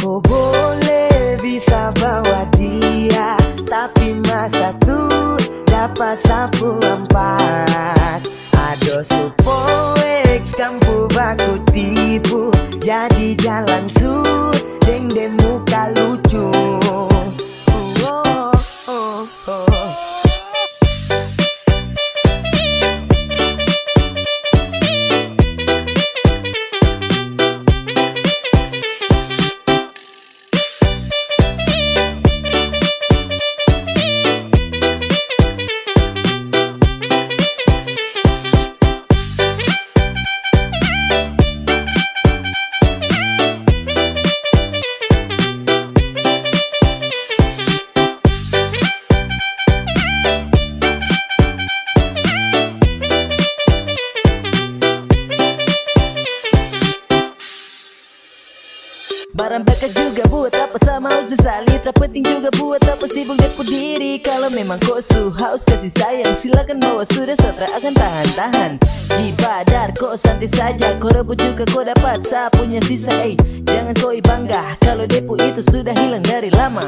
Kau boleh bisa bawa dia, tapi masa tu dapat sapu ampas. Ado supoeks kampu baku tipu, jadi jalan su deng deng muka lucu. Oh, oh, oh. Barang bakal juga buat apa sama sesali, tak penting juga buat apa sibuk depu diri. Kalau memang kau haus kasih sayang, silakan bawa sudah Satra akan tahan-tahan. Jibadar kau santai saja, kau rebut juga kau dapat sapunya sisa. Jangan kau bangga kalau depu itu sudah hilang dari lama.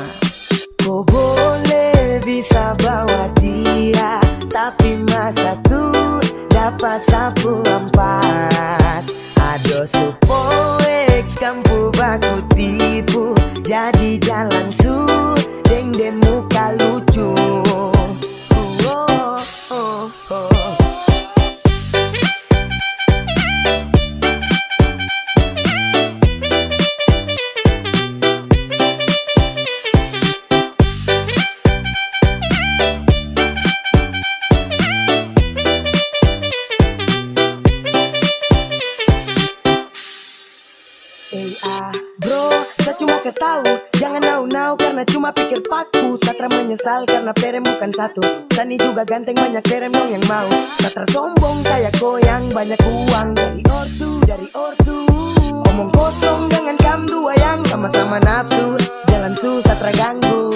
Kau boleh bisa bawa dia, tapi masa tu dapat sapu ampas. Ado supoeks kampu baku tipu, jadi jalan su deng deng muka lucu. Oh, oh, oh. Bro, saya cuma kasih tahu, jangan nau-nau karena cuma pikir paku. Satra menyesal karena perem bukan satu. Sani juga ganteng banyak perem dong yang mau. Satra sombong kayak goyang banyak uang dari ortu. Omong kosong jangan kam dua yang sama-sama nafsu. Jalan su Satra ganggu.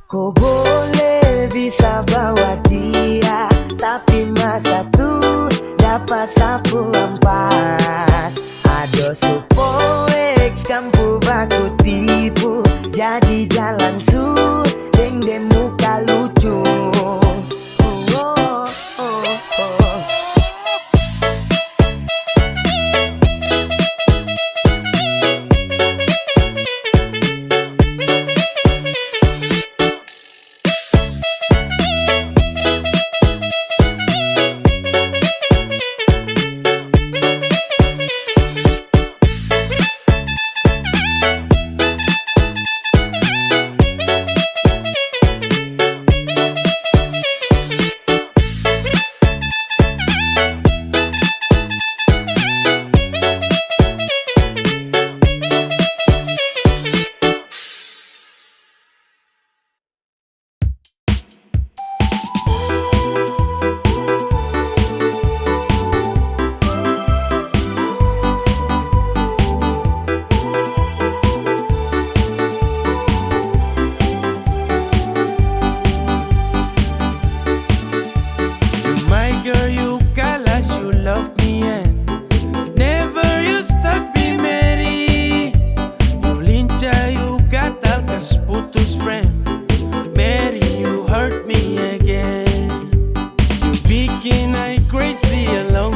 Kau boleh bisa bawa dia, tapi masa tu dapat sapu ampas. Ado supoeks kampu baku tipu, jadi jalan su deng deng muka lucu. Oh, oh, oh, oh.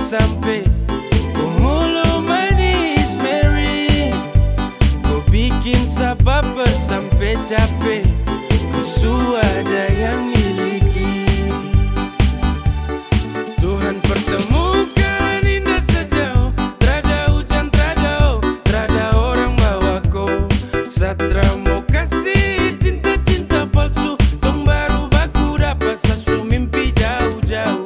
Sampai kumulu manis Mary, ku bikin sabab sampai capek, ku suada yang miliki. Tuhan pertemukan indah sejauh, trada hujan, trada orang bawa ko. Satra mau kasih cinta-cinta palsu, tong baru baku dapat sasu mimpi jauh-jauh.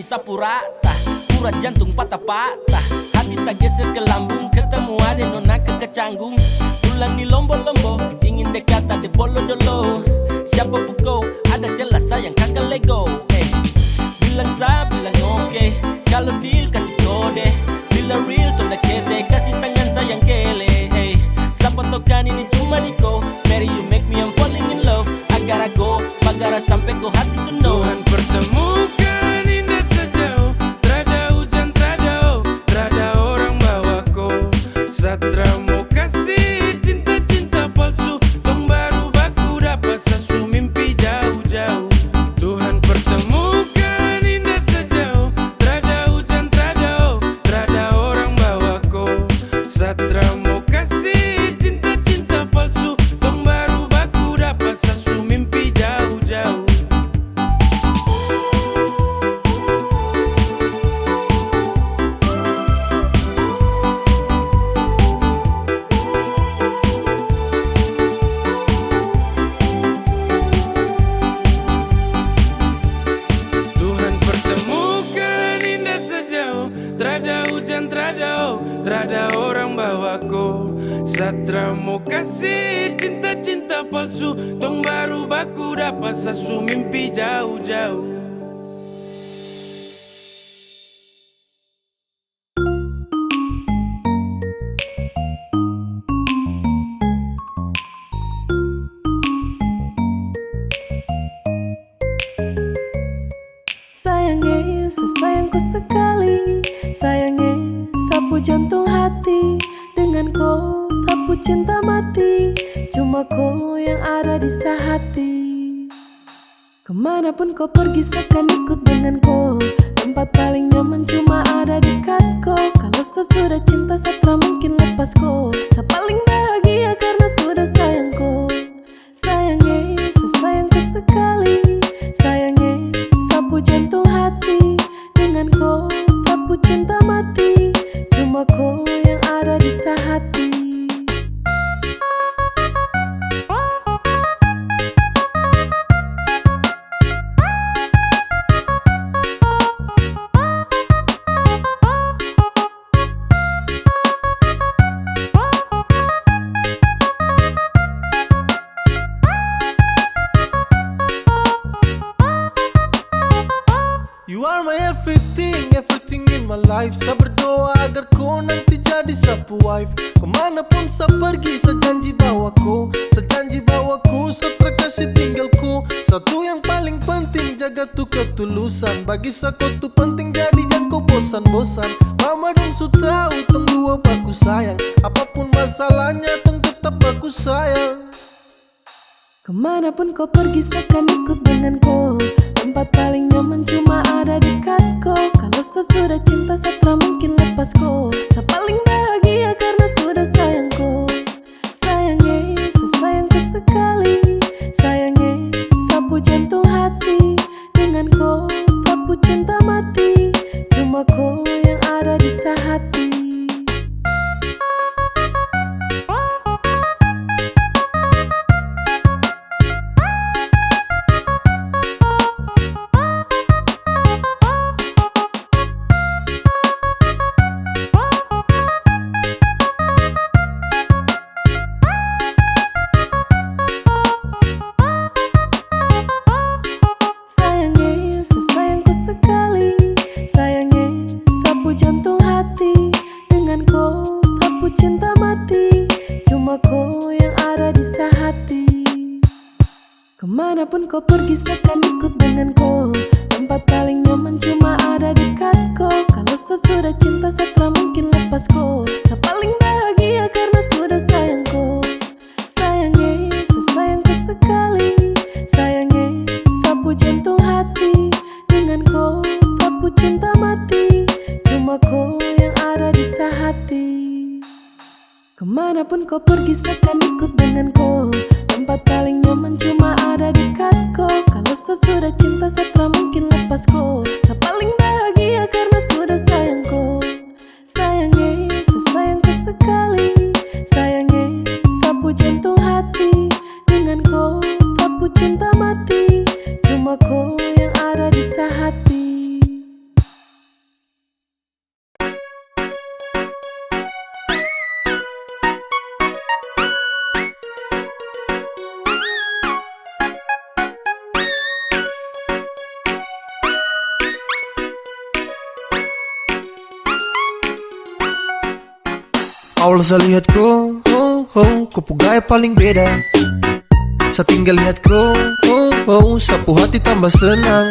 sapu rata. Urat jantung patah-patah, hati tak geser ke lambung. Ketemu ada nona kecanggung. Tulang di lombo-lombo, ingin dekat ada bolo-dolo. Siapa kau? Ada jelas sayang kakak lego. Bilang sa, bilang oke. Kalau deal kasih kode. Bila real tanda kete, kasih tangan sayang kele. Siapa tau kan ini cuma diko. Mary you make me I'm falling in love. I gotta go, bagara sampai ko hati to know. Tuhan pertemukan indah sejauh. Trada hujan, trada orang bawa ko. Satra mau kasih cinta-cinta palsu. Tong baru baku dapat sasu mimpi jauh-jauh. Tuhan pertemukan indah sejauh. Trada hujan, trada orang bawa ko. Satra mau kasih cinta-cinta palsu. Tong baru baku dapat sasu mimpi jauh-jauh. Tuhan pertemukan indah sejauh. Trada hujan, trada orang bawa ko. Satra mau kasih cinta-cinta palsu. Tong baru baku dapat sasu mimpi jauh-jauh. Sayangnya, sesayangku sekali. Sayangnya, sapu jantung hati. Dengan kau, sapu cinta mati. Cuma kau yang ada di sehati. Kemanapun kau pergi seakan ikut dengan kau. Tempat paling nyaman cuma ada dekat kau. Kalau sesudah cinta satra mungkin lepas kau. Saya paling bahagia karena sudah sayang kau. Sayangnya, sesayangku sekali. Sayangnya, sapu jantung hati. Dengan kau, sapu cinta mati. Cuma kau yang ada di sehati. You are my everything, everything in my life. Saya berdoa agar kau nanti jadi sapu wife. Kemanapun saya pergi, saya janji bawaku. Saya janji bawaku, saya kasih tinggalku. Satu yang paling penting, jaga tuh ketulusan. Bagi saya kau tuh penting, jadi jangan kau bosan-bosan. Mama dong su tahu, tong dua baku sayang. Apapun masalahnya, tong tetap baku sayang. Kemanapun kau pergi seakan ikut dengan kau. Tempat paling nyaman cuma ada dekat kau. Kalau sesudah cinta satra mungkin lepas kau. Saya paling bahagia karena sudah sayang kau. Sayangnya, sesayangku sekali. Sayangnya, sapu jantung hati. Dengan kau, sapu cinta mati. Cuma kau yang ada di sehati. Sayangnya, sesayangku sekali. Sayangnya, sapu jantung hati. Dengan kau, sapu cinta mati. Cuma kau yang ada di sehati. Kemanapun kau pergi seakan ikut dengan kau. Tempat paling nyaman cuma ada dekat kau. Kalau sesudah cinta satra mungkin lepas kau. Saya paling bahagia karena sudah sayang kau. Sayangnya, sesayangku sekali. Sayangnya, sapu jantung hati. Dengan kau, sapu cinta mati. Cuma kau yang ada di sehati. Kemanapun kau pergi seakan ikut dengan kau. Tempat paling nyaman cuma ada dekat kau. Kalau sesudah cinta satra mungkin lepas kau. Saya paling bahagia karena sudah sayang kau. Sayangnya, sesayangku sekali. Sayangnya, sapu jantung hati. Dengan kau, sapu cinta mati. Cuma kau yang ada di sehati. Awal saya lihat kau, kau gaya paling beda. Saya tinggal lihat kau, sapu hati tambah senang.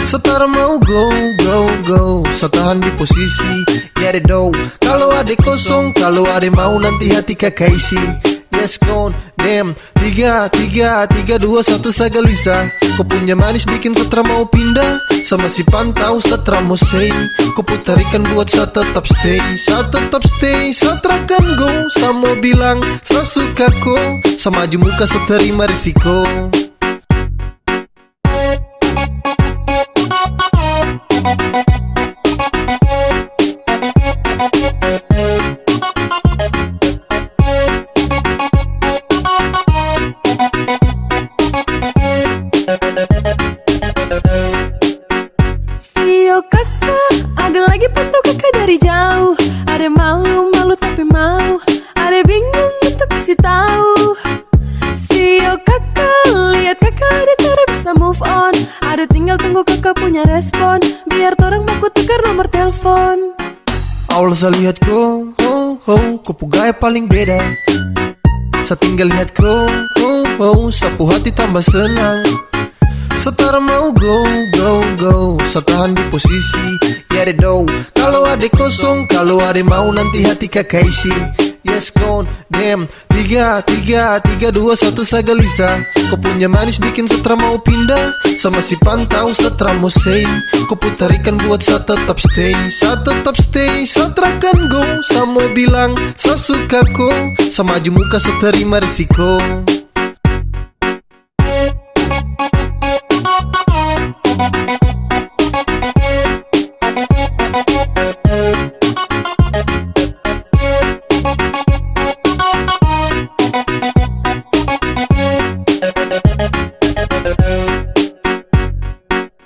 Setara mau go, saya tahan di posisi. Ya do, kalau ada kosong, kalau ada mau nanti hati kakak isi. Yes gone, damn. 3, 2, 1 saya gelisah. Kau punya manis bikin setra mau pindah. Sama si pantau setra mau say. Kau putarikan buat saya tetap stay. Saya terakan go. Saya mau bilang saya suka kau. Saya maju muka saya terima risiko. Sio kakak, ada lagi pantau kakak dari jauh. Ada malu tapi mau. Ada bingung untuk kasih tahu. Sio kakak, lihat kakak ada cara bisa move on. Ada tinggal tunggu kakak punya respon. Biar torang mau tukar nomor telepon. Awal saya lihat kau, kau gaya paling beda. Saya tinggal lihat kau, sapu hati tambah senang. Setara mau go, saya tahan di posisi. Ya do, kalau ada kosong, kalau ada mau nanti hati kakak isi. Yes gone, damn. 3, 2, 1 saya gelisah. Kau punya manis bikin setra mau pindah. Sama si pantau setra mau say. Kau putarikan buat saya tetap stay. Saya terakan go. Saya mau bilang saya suka kau. Saya maju muka saya terima risiko.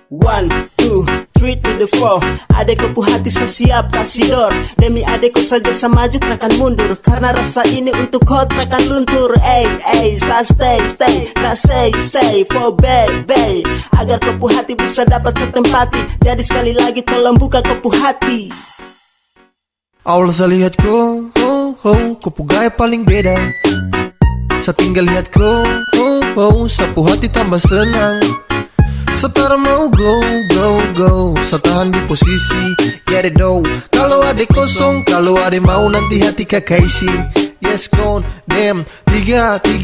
One, two, three to the four. Adekku hati saya siap kasih door. Demi adekku saja saya maju terakan mundur. Karena rasa ini untuk kau terakan luntur. Saya stay, tak say for baby. Agar kepu hati bisa dapat setempati. Jadi sekali lagi tolong buka kepu hati. Awal saya lihat kau, kau gaya paling beda. Saya tinggal lihat kau, sapu hati tambah senang. Setara mau go, saya tahan di posisi. Ya do, kalau ada kosong, kalau ada mau nanti hati kakak isi. Yes gone, damn. 3, 2,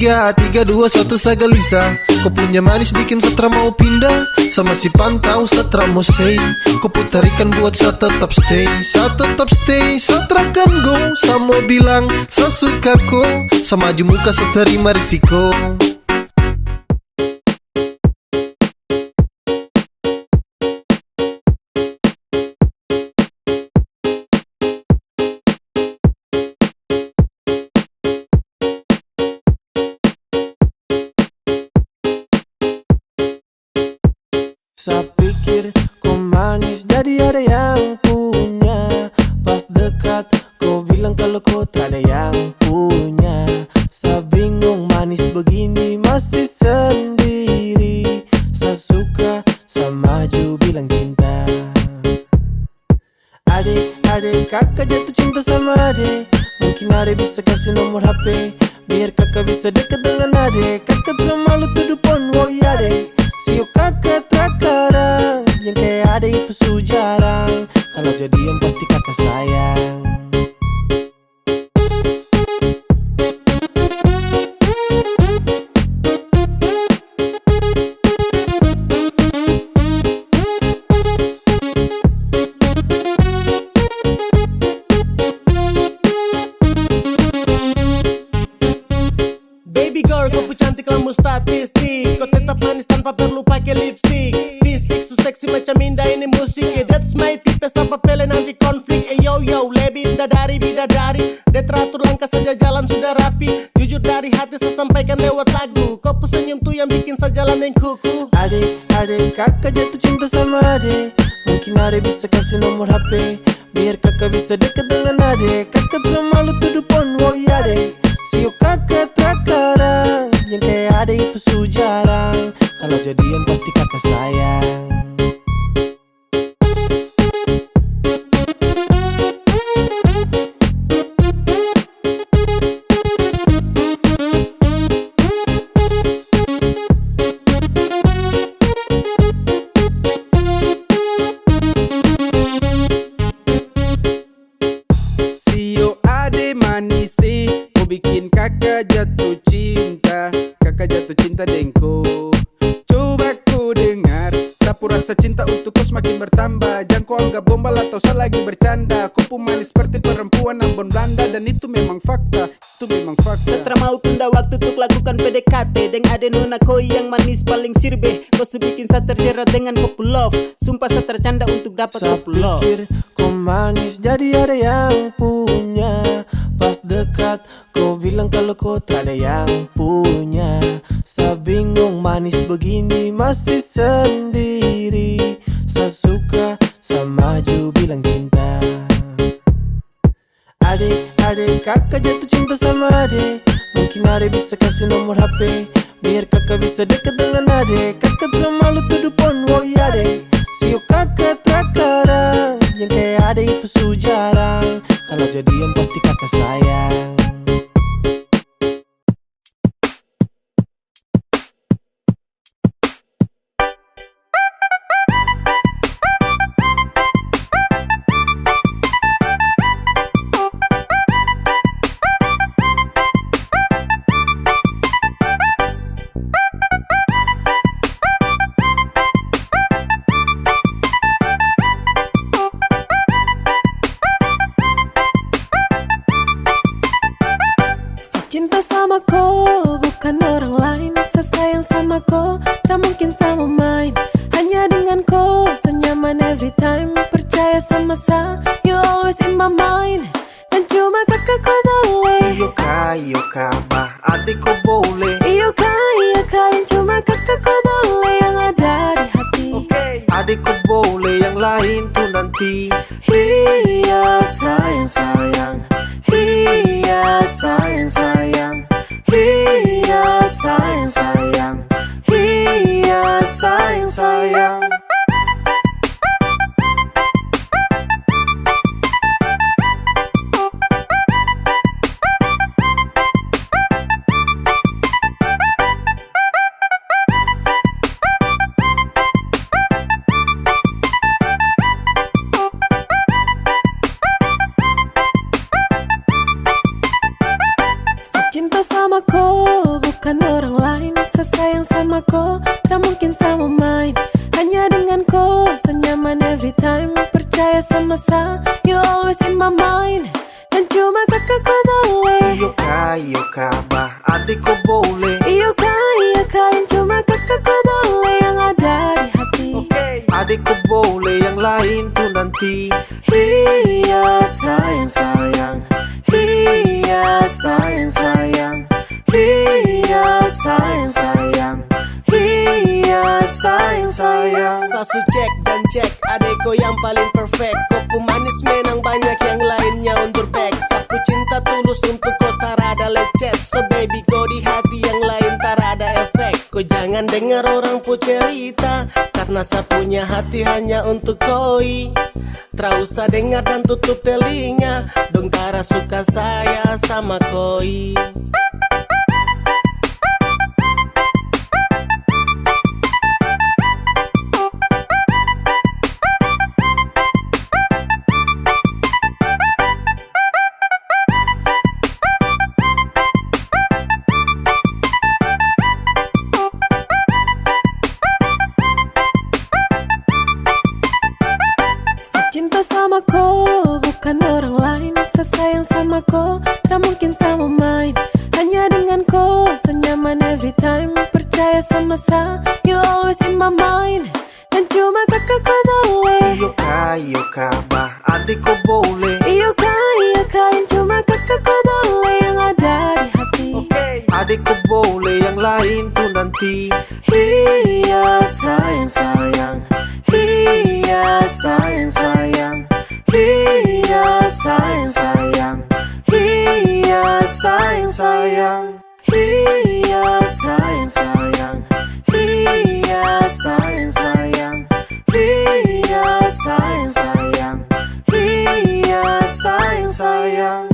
1 saya gelisah. Kau punya manis bikin setra mau pindah. Sama si pantau setra mau say. Kau putarikan buat saya tetap stay. Saya terakan go. Saya mau bilang saya suka kau. Saya maju muka saya terima risiko. Saya pikir kau manis jadi ada yang punya. Pas dekat kau bilang kalau kau tak ada yang punya. Saya bingung manis begini masih sendiri. Saya suka, saya maju bilang cinta. Adek, kakak jatuh cinta sama adek. Mungkin adek bisa kasih nomor HP. Biar kakak bisa dekat dengan adek. Kakak tidak malu tuduh pon, woi adek. Sio kakak terkadang yang kayak ada itu su jarang. Kalau jadian pasti kakak sayang. Baby girl, kau cantik lampu statistik. Kau tetap manis tanpa perlu pakai lipstick. Fisik su seksi macam indah ini musik. That's my tipe, apa pele nanti konflik. Yo, lebih bidadari. Dia teratur langkah saja jalan sudah rapi. Jujur dari hati saya sampaikan lewat lagu. Kau senyum tuh yang bikin saya jalan yang kuku. Adek, kakak jatuh cinta sama adek. Mungkin adek bisa kasih nomor HP. Biar kakak bisa dekat dengan adek. Kakak tidak malu tuduh pon, woi adek. Sio kakak terkadang yang kayak ada itu su jarang. Kalau jadian pasti kakak sayang. Rasa cinta untuk kau semakin bertambah. Jangan kau anggap gombal atau saya lagi bercanda. Kau pun manis seperti perempuan Ambon Belanda. Dan itu memang fakta, itu memang fakta. Setelah mau tunda waktu untuk lakukan PDKT Deng ade nona koi yang manis paling sirbe. Kau bikin saya terjerat dengan kopu love. Sumpah saya tercanda untuk dapat Saya kopu love. pikir kau manis jadi ada yang punya. Pas dekat kau bilang kalau kau tak ada yang punya. Saya bingung manis begini masih sendiri. Saya suka, saya maju bilang cinta. Adik, kakak jatuh cinta sama adik. Mungkin adik bisa kasih nomor HP biar kakak bisa dekat dengan adik. Kakak tidak malu tuduh pon, woi adik. Sio kakak terkadang yang kayak adik itu sujarang. Kalau jadian pasti kakak sayang. Cinta sama kau, bukan orang lain. Saya sayang sama kau, tak mungkin sama main. Hanya dengan kau, senyaman every time. Percaya sama saya, you always in my mind. Dan cuma kakak kau boleh. Iyo bah, adik kau boleh. Iyo kalian cuma kakak kau boleh. Yang ada di hati. Adik kau boleh, yang lain tuh nanti. Iya sayang. Iya sayang. Iya sayang. Iya sayang. Cinta sama kau, bukan orang lain. Saya sayang sama kau, tak mungkin sama main. Hanya dengan kau, senyaman every time. Percaya sama saya, you always in my mind. Dan cuma kakak kau boleh. Iyo bah, adik kau boleh. Iyo kalian cuma kakak kau boleh. Yang ada di hati. Adik kau boleh, yang lain tuh nanti. Iya sayang. Iya sayang. Iya sayang. Iya sayang. Sasu cek dan cek, adeko yang paling perfect. Kopu manis menang banyak yang lainnya undur back. Sapu cinta tulus untuk kau tarada lecet. So baby kau di hati yang lain tarada efek. Kau jangan dengar orang pu cerita, karena saya punya hati hanya untuk koi. Tra usah dengar dan tutup telinga, dong tara suka saya sama koi. Cinta sama kau, bukan orang lain. Saya sayang sama kau, tak mungkin sama main. Hanya dengan kau, senyaman every time. Percaya sama saya, you always in my mind. Dan cuma kakak kau boleh. Iyo bah, adik kau boleh. Iyo kalian cuma kakak kau boleh. Yang ada di hati. Adik kau boleh, yang lain tuh nanti. Iya sayang. Iya sayang. Iya sayang. Iya sayang. Iya sayang. Iya sayang. Iya sayang. Iya sayang.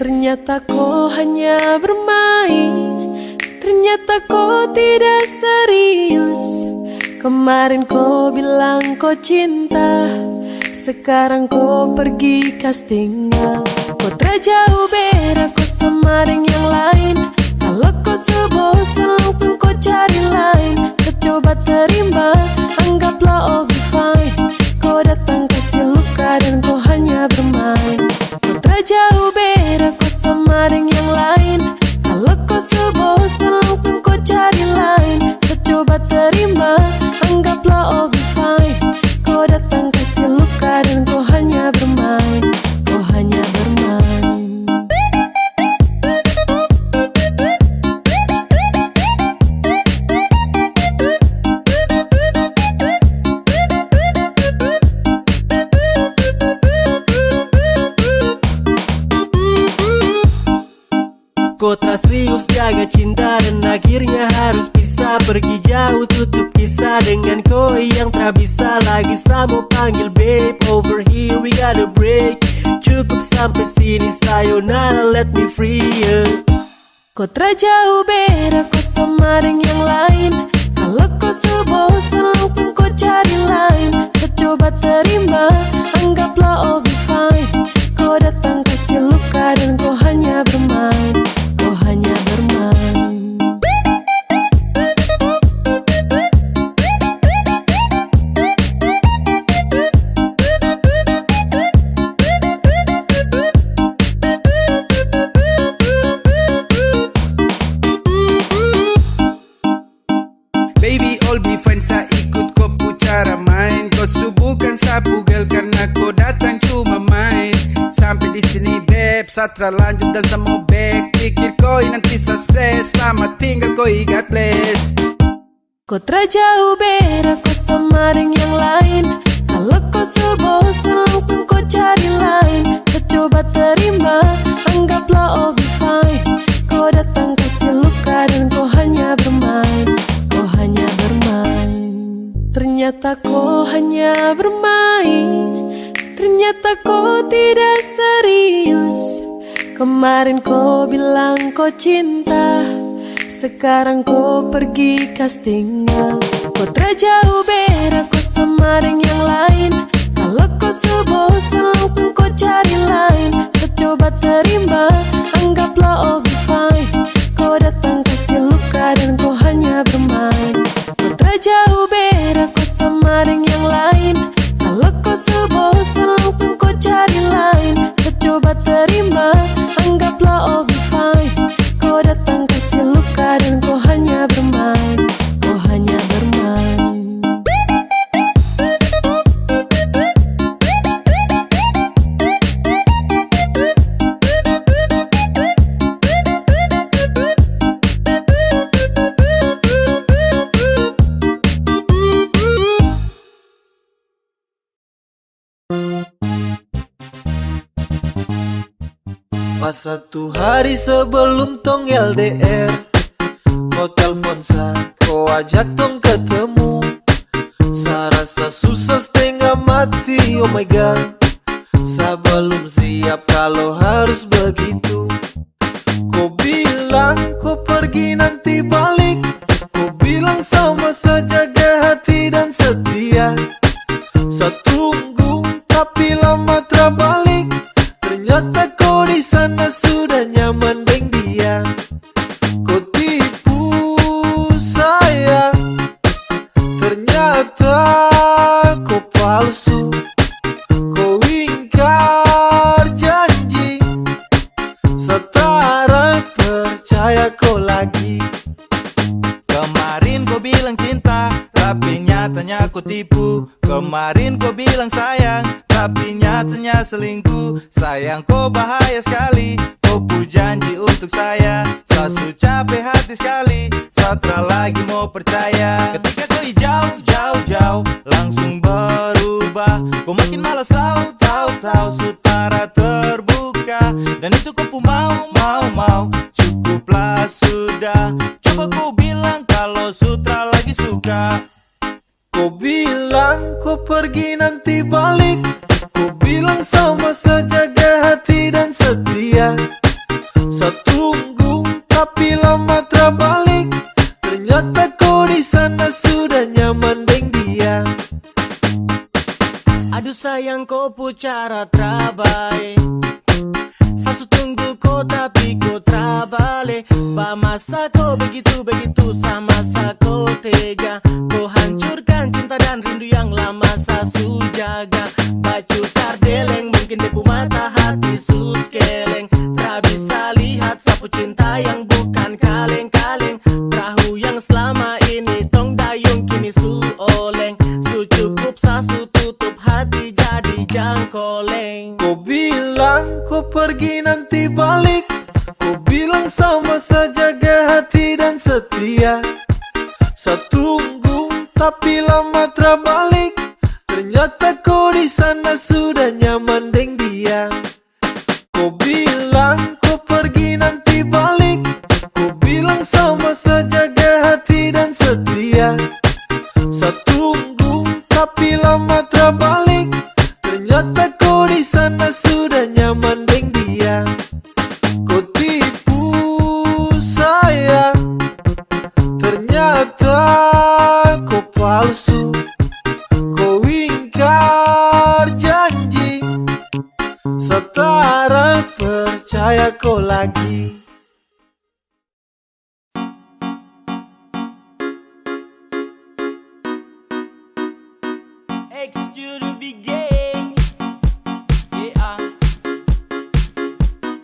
Ternyata kau hanya bermain. Ternyata kau tidak serius. Kemarin kau bilang kau cinta, sekarang kau pergi castingan. Kau terjauh beda kau sama dengan yang lain. Kalau kau sebosan langsung kau cari lain. Coba terima, anggaplah all be fine. Kau datang kasih luka dan kau hanya bermain. Kau terjauh beda kau sama dengan yang lain. Kalau kau sebosan langsung kau cari lain. Coba terima, anggaplah all be fine. Kau datang kasih luka dan kau hanya bermain. Kau hanya bermain. Kau tak serius jaga cinta dan akhirnya harus pisah. Pergi jauh tutup kisah dengan kau yang tak bisa lagi. Sama panggil babe, over here we gotta break. Cukup sampai sini, sayonara, let me free ya. Kau terjauh beda kau sama dengan yang lain. Kalau kau sebosan langsung kau cari lain. Coba terima, anggaplah all be fine. Kau datang kasih luka dan kau hanya bermain. Kau hanya bermain. Baby all be fine, saya ikut kau pu cara main. Kau subuhkan sapu girl karena kau datang cuma main. Sampai di sini beb, Satra lanjut dan sama back. Pikir kau nanti sukses, selamat tinggal kau God bless. Kau terjauh beda kau sama dengan yang lain. Kalau kau sebosan langsung kau cari lain. Coba terima, anggaplah all be fine. Kau datang kasih luka dan kau hanya bermain. Kau hanya bermain. Ternyata kau hanya bermain. Ternyata kau tidak serius. Kemarin kau bilang kau cinta, sekarang kau pergi castingan. Kau terjauh beda kau sama dengan yang lain. Kalau kau sebosan langsung kau cari lain. Coba terima, anggaplah all be fine. Kau datang kasih luka dan kau hanya bermain. Kau terjauh beda kau sama dengan yang lain. Kalau kau sebosan langsung kau cari lain. Coba terima, anggaplah all be fine. Kau datang kasih luka dan kau hanya bermain. Kau hanya bermain. Pas satu hari sebelum tong LDR, kau telpon sa, kau ajak tong ketemu. Sa rasa susah setengah mati, oh my god. Sa belum siap kalau harus begitu. Kau bilang kau pergi nanti balik. Kau bilang sama saja jaga hati dan setia. Sa tunggu tapi lama terbalik. Ternyata kau di sana sudah nyaman dengan dia. Kau tipu saya. Ternyata kau palsu. Kau ingkar janji. Setara percaya kau lagi. Kemarin kau bilang cinta, tapi nyatanya kau tipu. Kemarin kau bilang sayang, tapi nyatanya selingkuh. Sayang kau bahaya sekali, kau pu janji untuk saya. Sasu capek hati sekali, Satra lagi mau percaya. Ketika kau jauh, langsung berubah. Kau makin malas tahu, sutara terbuka. Dan itu kau pu mau, cukuplah sudah. Coba kau bilang kalau Sutra lagi suka. Kau bilang kau pergi nanti balik. Kau bilang sama saja jaga hati dan setia. Saya tunggu tapi lama terbalik. Ternyata kau di sana sudah nyaman dengan Aduh sayang kau pucara trabai, sasu tunggu kau tapi kau trabale. Ba masa kau begitu sama masa kau tega. Kau hancurkan cinta dan rindu yang lama sasu jaga. Baju kardeleng mungkin debu mata hati sus keleng. Tak bisa lihat sapu cinta yang bukan kaleng-kaleng. Perahu yang selama ini tong dayung kini su oleng. Su cukup sasu tutup hati jadi jangkoleng. Kau bilang kau pergi nanti balik, kau bilang sama saja jaga hati dan setia. Saya tunggu tapi lama terbalik, ternyata kau di sana sudah nyaman deng dia. Kau bilang kau pergi nanti balik, kau bilang sama saja jaga hati dan setia. Saya tunggu tapi lama terbalik, ternyata kau di sana sudah nyaman deng dia. Kau tipu saya, ternyata kau palsu. Kau ingkar janji, setara percaya kau lagi. Execute big game. Yeah.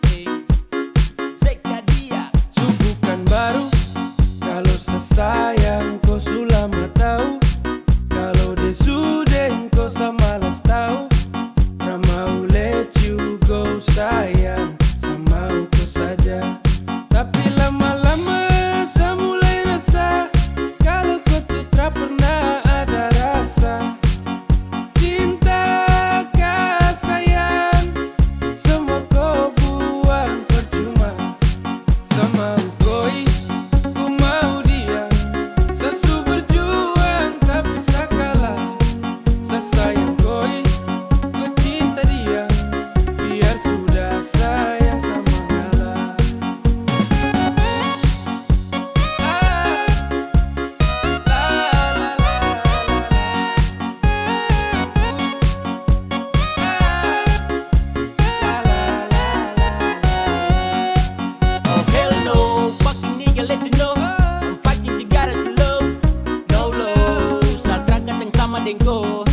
Hey. Sekadia. Bukan baru kalau sesayang kau sulama tahu. Kalau desudeng kau samalas tahu. Tak mau let you go sayang, sama kau saja. Tapi lama-lama saya mulai rasa kalau kau tuh tak pernah ada rasa. Cinta kah sayang, semua kau buang percuma. Sama koi, ku mau dia. Sesu berjuang tapi sakalah. Sesayang koi, ku cinta dia. Biar sudah sayang sama ngalah. Oh hell no, fucking nigga let you know I'm fighting together to love. No love, satra kadang sama dengko.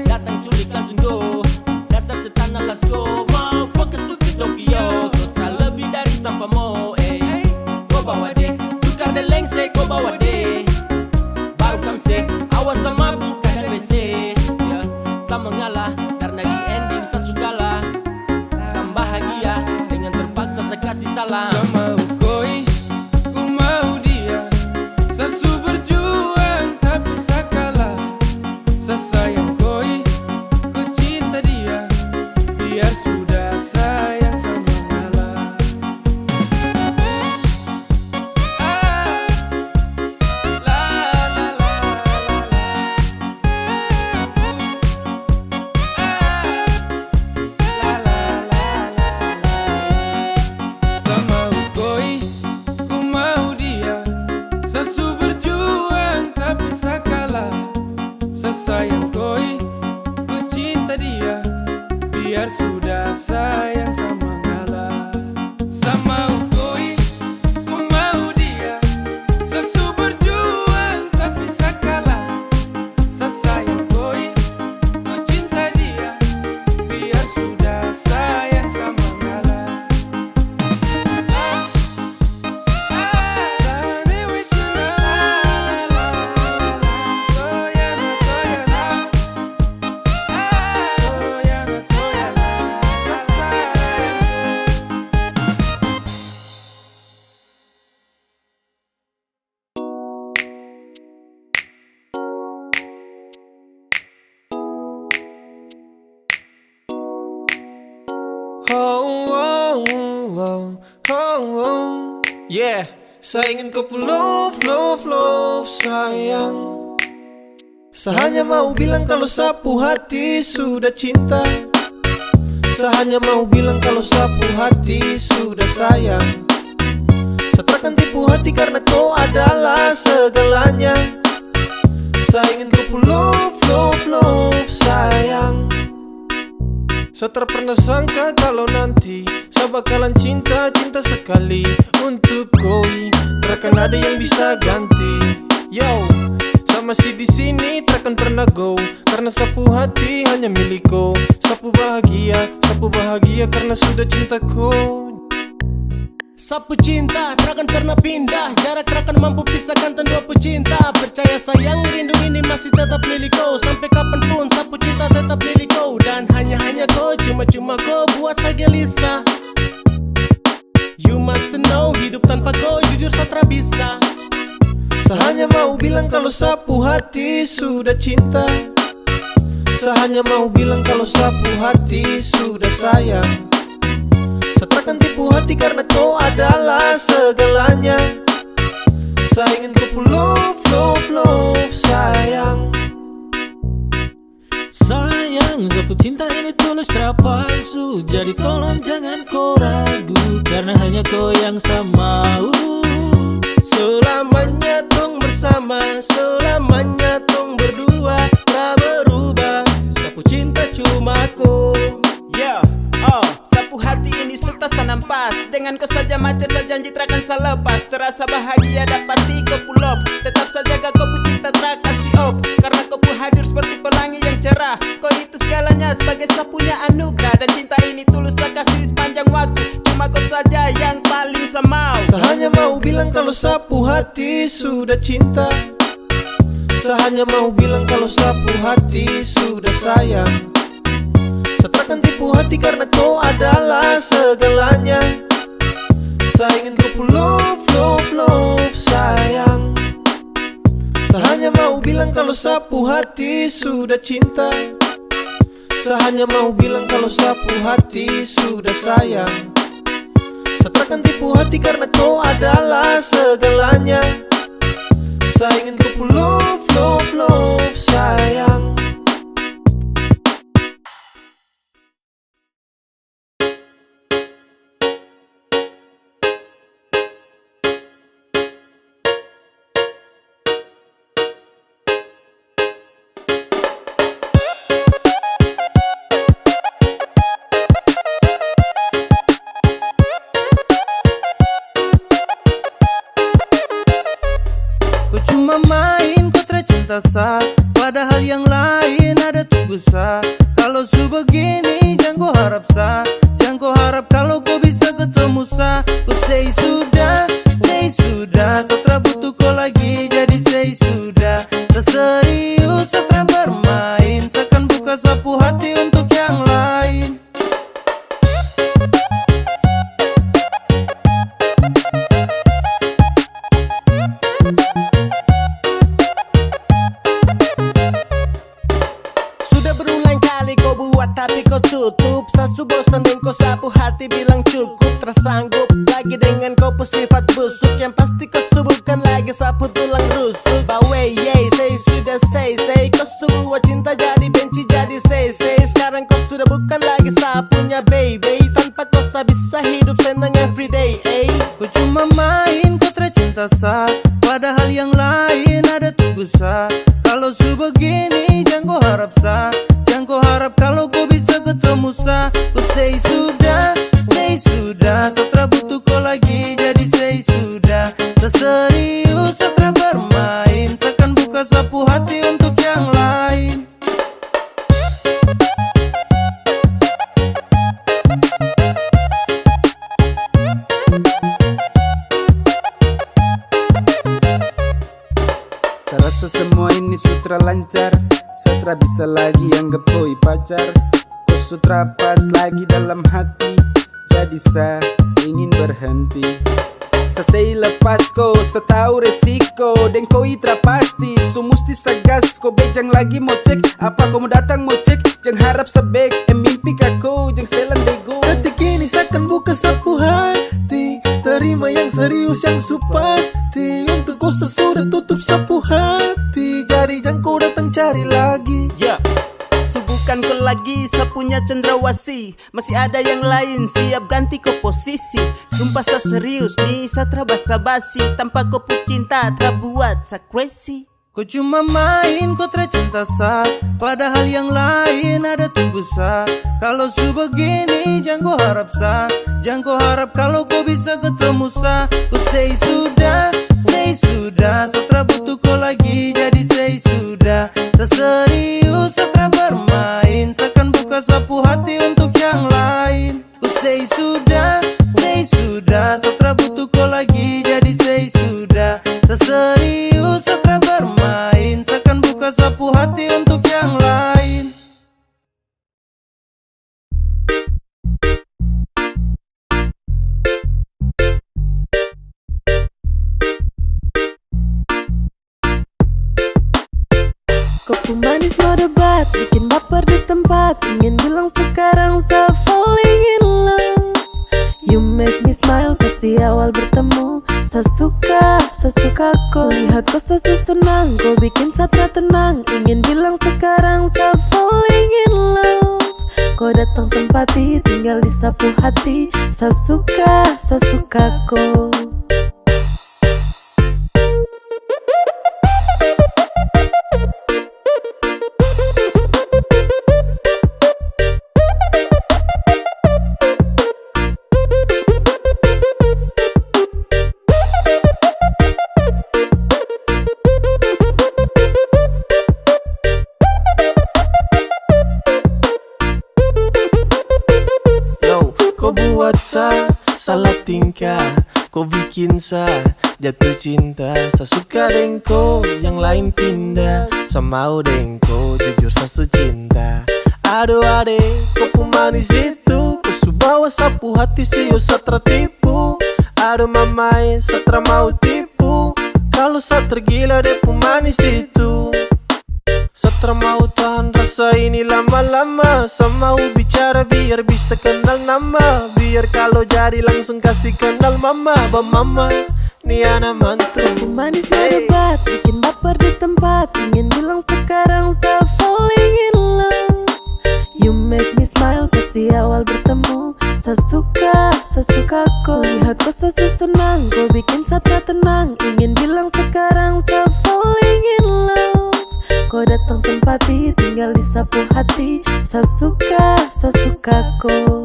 Datang culik langsung go. Dasar setan let's go. Motherfucker stupid Tokyo. Kau tak lebih dari sampah mo kau bawa deh, tukar dan lengse kau bawa deh. Baru kamse, awas sama bukan dan WC ya. Sama ngalah, karena di ending saya sukalah. Kan bahagia, dengan terpaksa saya kasih salam. Sama koi, ku mau dia. Sesu berjuang tapi sakalah. Sesayang koi, ku cinta dia. Biar sudah sayang sama ngalah. Sama koi, ku mau dia. Sesu berjuang tapi sakalah. Sesayang koi, ku cinta dia. Biar sudah sayang sama ngalah. Sama koi, ku mau dia. Sesu berjuang tapi sakalah. Sesayang koi, ku cinta dia. Biar sudah sayang sama ngalah. Sane wishina toyana toyana sasayang. Yeah, saya ingin kau love, love, love sayang. Saya hanya mau bilang kalau sapu hati sudah cinta. Saya hanya mau bilang kalau sapu hati sudah sayang. Saya takkan tipu hati karena kau adalah segalanya. Saya ingin kau love, love, love sayang. Saya tak pernah sangka kalau nanti saya bakalan cinta sekali untuk koi. Takkan ada yang bisa ganti. Yo, saya masih di sini takkan pernah go, karena sapu hati hanya milikku. Sapu bahagia karena sudah cintaku. Sapu cinta takkan pernah pindah, jarak takkan mampu pisahkan dua pecinta. Percaya sayang, rindu ini masih tetap milikku. Sampai kapanpun sapu cinta tetap milikku. Dan hanya kau, cuma kau buat saya gelisah. You must know, hidup tanpa kau jujur saya tak bisa. Saya hanya mau bilang kalau sapu hati sudah cinta. Saya hanya mau bilang kalau sapu hati sudah sayang. Saya takkan tipu hati karena kau adalah segalanya. Saya ingin kau love, sayang. Sayang, sapu cinta ini tulus tak palsu. Jadi tolong jangan kau ragu, karena hanya kau yang saya mau. Selamanya tong bersama, selamanya tong berdua, tak berubah. Sapu cinta cuma kau. Yeah, sapu hati ini sudah tanam pas. Dengan kau saja macam saya janji takkan saya lepas. Terasa bahagia dapati kau pull off. Tetap saja kau cinta tak kasih off. Karena kau hadir seperti pelangi yang cerah. Kau itu segalanya sebagai sapunya anugerah. Dan cinta ini tulus saya kasih sepanjang waktu. Cuma kau saja yang paling saya mau. Saya hanya mau bilang kalau sapu hati sudah cinta. Saya hanya mau bilang kalau sapu hati sudah sayang. Saya takkan tipu hati karena kau adalah segalanya. Saya ingin kau love, sayang. Saya hanya mau bilang kalau sapu hati sudah cinta. Saya hanya mau bilang kalau sapu hati sudah sayang. Saya takkan tipu hati karena kau adalah segalanya. Saya ingin kau love, sayang. Cuma main kau tercinta sa, padahal yang lain ada tunggu sa. Kalau su begini jangan kau harap sa, jangan kau harap kalau kau bisa ketemu sa. Kau say sudah, setelah butuh kau lagi jadi say sudah. Tak serius setelah bermain, seakan buka sapu hati untuk yang lain. Tapi kau tutup, sasu bosan dan kau sapu hati bilang cukup. Tersanggup lagi dengan kau sifat busuk. Yang pasti kau subuhkan lagi sapu tulang rusuk. Bawe yay, say sudah say kau sebuah cinta jadi benci jadi say. Sekarang kau sudah bukan lagi sapunya baby. Tanpa kau bisa hidup senang everyday. Kau cuma main kau tercinta sa, padahal yang lain ada tunggu sa. Kalau su begini jangan kau harap sa, jangan kau harap kalau kau bisa ketemu sa. Kau say sudah, setelah butuh kau lagi jadi say sudah. Tak serius setelah bermain, seakan buka sapu hati untuk yang lain. Saya rasa semua ini sutra lancar. Saya bisa lagi anggap koi pacar. Kau sutra pas lagi dalam hati. Jadi saya ingin berhenti. Saya lepas kau, saya tahu resiko. Dan koi pasti, so musti sagas. Kau bejang lagi mau cek, apa kau mau datang mau cek. Jangan harap sebek, mimpi kau, jangan setelan dego. Detik ini seakan buka sapu hati. Terima yang serius yang supasti. Untuk kau sudah tutup sapu hati. Jadi jangan kau datang cari lagi. Ya, subuhkan kau lagi sapunya cendrawasih. Masih ada yang lain siap ganti kau posisi. Sumpah saya serius nih, saya basa-basi. Tanpa kau cinta terbuat saya crazy. Kau cuma main, kau tercinta sah, padahal yang lain ada tunggu sah. Kalau su begini jangan kau harap sah, jangan kau harap kalau kau bisa ketemu sah. Ku say sudah, Satra butuh kau lagi, jadi say sudah. Tak serius Satra bermain, seakan buka sapu hati untuk yang lain. Ku say sudah, Satra butuh kau lagi, jadi say sudah. Tak serius Satra bermain, seakan buka sapu hati untuk yang lain. Kopi manis no debat, bikin baper di tempat. Ingin bilang sekarang so falling in love. You make me smile pas di awal bertemu. Saya suka kau. Lihat kau sesi senang, kau bikin Satra tenang. Ingin bilang sekarang so falling in love. Kau datang tempati, tinggal disapu hati. Saya suka kau. Salah tingkah, kau bikin jatuh cinta. Saya suka dengko, yang lain pindah. Saya mau dengko, jujur saya cinta. Aduh ade, kau pemanis itu, kau su bawa sapu hati siu Satra tipu. Aduh mamai, Satra mau tipu. Kalau Satra gila deh pemanis itu. Satra mau tahan rasa ini lama-lama. Saya mau bicara biar bisa kenal nama. Biar kalau jadi langsung kasih kenal mama. Mama, nih anak mantu. Manis no debat, bikin baper di tempat. Ingin bilang sekarang so falling in love. You make me smile pas di awal bertemu. Saya suka kau. Lihat kau sesi senang, kau bikin Satra tenang. Ingin bilang sekarang so falling in love. Kau datang tempati, tinggal disapu hati. Saya suka kau.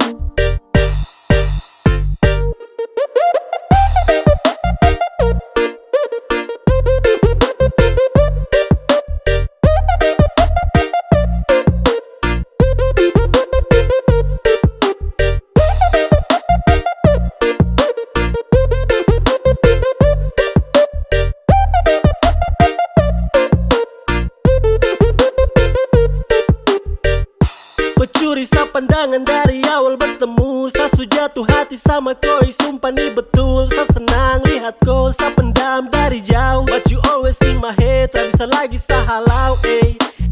Pandangan dari awal bertemu. Saya jatuh hati sama koi, sumpah nih betul. Saya senang lihat kau, saya pendam dari jauh. But you always in my head, tak bisa lagi saya halau.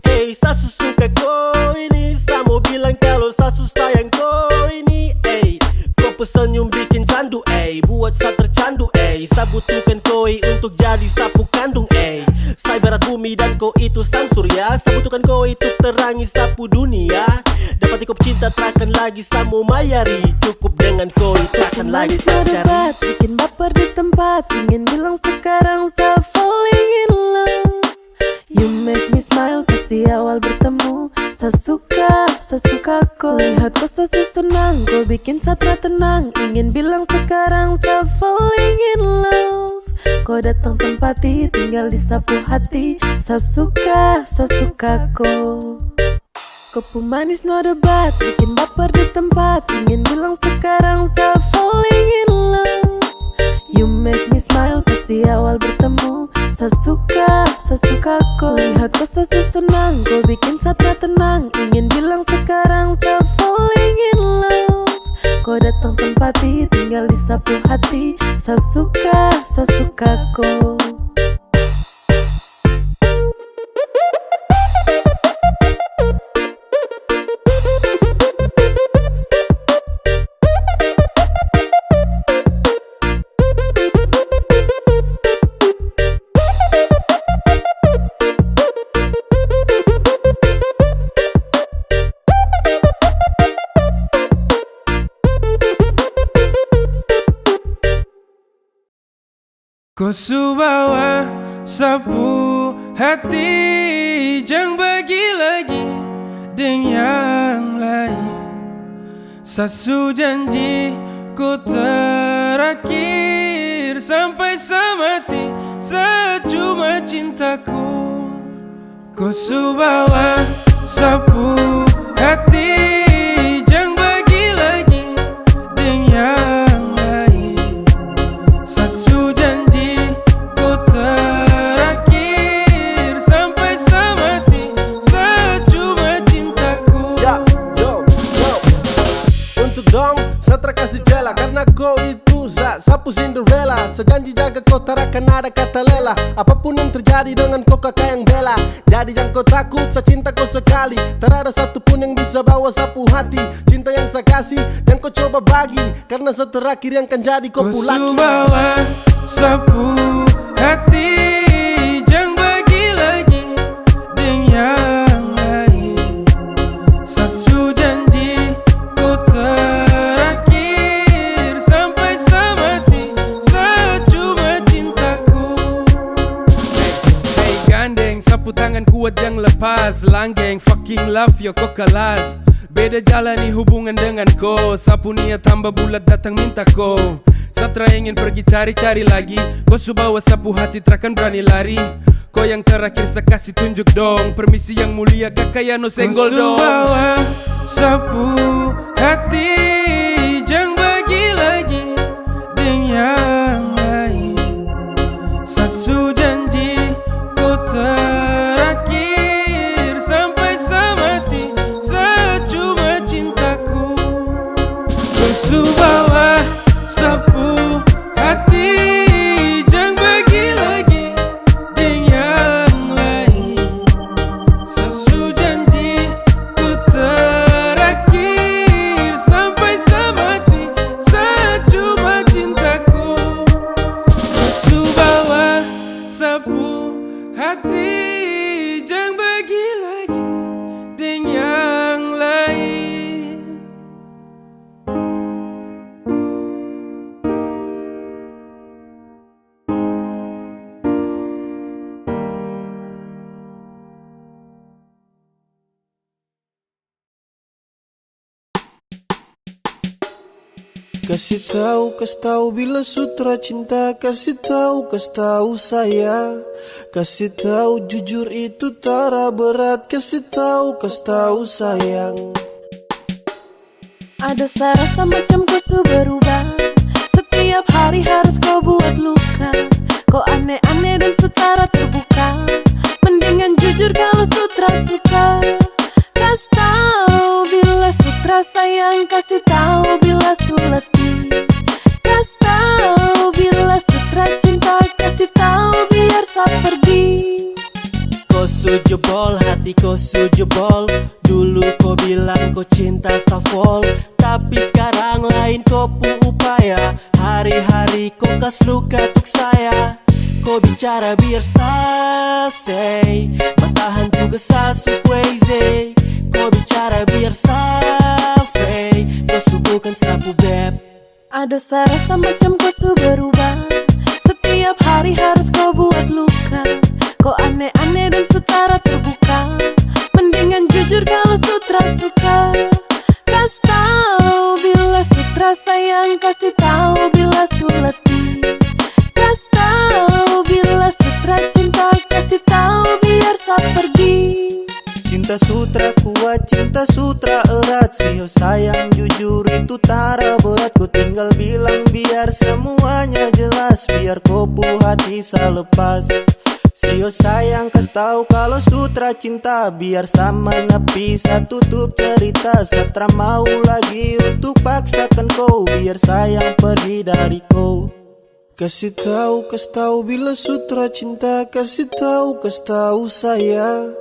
Saya suka kau ini. Saya mau bilang kalau saya sayang kau ini. Kau pesenyum bikin candu, buat saya tercandu. Saya butuhkan koi untuk jadi sapu kandung. Saya berat bumi dan kau itu sang surya. Saya butuhkan kau itu terangi sapu dunia. Dapat kau cinta takkan lagi samu mayari. Cukup dengan kau takkan lagi saya cari. Bikin baper di tempat. Ingin bilang sekarang so falling in love. You make me smile pas di awal bertemu. Saya suka kau. Lihat kau sesi senang, kau bikin Satra tenang. Ingin bilang sekarang so falling in love. Kau datang tempati, tinggal disapu hati. Saya suka kau. Kau pemanis no debat, bikin baper di tempat. Ingin bilang sekarang so falling in love. You make me smile pas di awal bertemu. Saya suka kau. Lihat kau sesi senang, kau bikin Satra tenang. Ingin bilang sekarang so falling in love. Kau datang tempati, tinggal disapu hati. Saya suka kau. Kau su bawa sapu hati jangan bagi lagi dengan yang lain. Sasu janji ku terakhir sampai semati, secuma cintaku. Ku subawa sapu hati jangan bagi lagi dengan yang lain. Sasu janji ku terakhir sampai semati, secuma cintaku. Ya, yo. Untuk dong, Satra kasih jela karena kau itu sapu Cinderella. Sejanji jaga kau tak akan ada kata lela. Apapun yang terjadi dengan kau kakak yang bela. Jadi jangan kau takut, saya cinta kau sekali. Tak ada satupun yang bisa bawa sapu hati. Cinta yang saya kasih dan kau coba bagi, karena seterakhir yang kan jadi kau pulaki. Ku bawa sapu hati jangan bagi lagi dengan yang lain. Sasu janji ku terakhir sampai semati, secuma cintaku. Hey gandeng, sapu tangan kuat jangan lepas. Langgeng, fucking love yo kau kelas. Beda jalani hubungan dengan kau. Sapu niat tambah bulat datang minta kau. Satra ingin pergi cari-cari lagi. Kau subawa sapu hati terakan berani lari. Kau yang terakhir saya kasih tunjuk dong. Permisi yang mulia kakak no senggol dong. Kau subawa sapu hati jangan bagi lagi dengan yang lain. Sasu janji ku terakhir sampai semati, secuma cintaku. Ku subawa sapu hati jangan bagi lagi dengan yang lain. Sasu janji ku terakhir sampai semati, secuma cintaku. Ku subawa sapu hati jangan bagi lagi dengan yang lain. Kasih tahu bila sutra cinta. Kasih tahu saya. Kasih tahu jujur itu tara berat. Kasih tahu sayang. Ada rasa macam kau su berubah. Setiap hari harus kau buat luka. Kau aneh-aneh dan sutara terbuka. Mendingan jujur kalau sutra suka. Kasih tahu bila sutra sayang. Kasih tahu bila su letih. Kasih tahu bila sutra cinta. Kasih tahu biar sa pergi. Kau su jebol, hati kau su jebol. Dulu kau bilang kau cinta safol, tapi sekarang lain kau pu upaya. Hari-hari kau kas luka tuk saya. Kau bicara biar say, bertahan juga sasu crazy. Kau bicara biar say, kau su bukan sapu beb. Ada rasa macam kau su berubah. Setiap hari harus kau buat luka. Kau aneh-aneh dan sutara terbuka. Mendingan jujur kalau sutra suka. Kasih tahu bila sutra sayang. Kasih tahu bila su letih. Kasih tahu bila sutra cinta. Kasih tahu biar sa pergi. Cinta sutra kuat, cinta sutra erat. Sio sayang jujur itu tara berat. Ku tinggal bilang biar semuanya jelas. Biar kau pu hati sa lepas. Sio sayang kas tahu kalau sutra cinta. Biar sama nepi sa tutup cerita. Satra mau lagi untuk paksakan kau. Biar sayang pergi dari kau. Kasih tahu bila sutra cinta. Kasih tahu saya.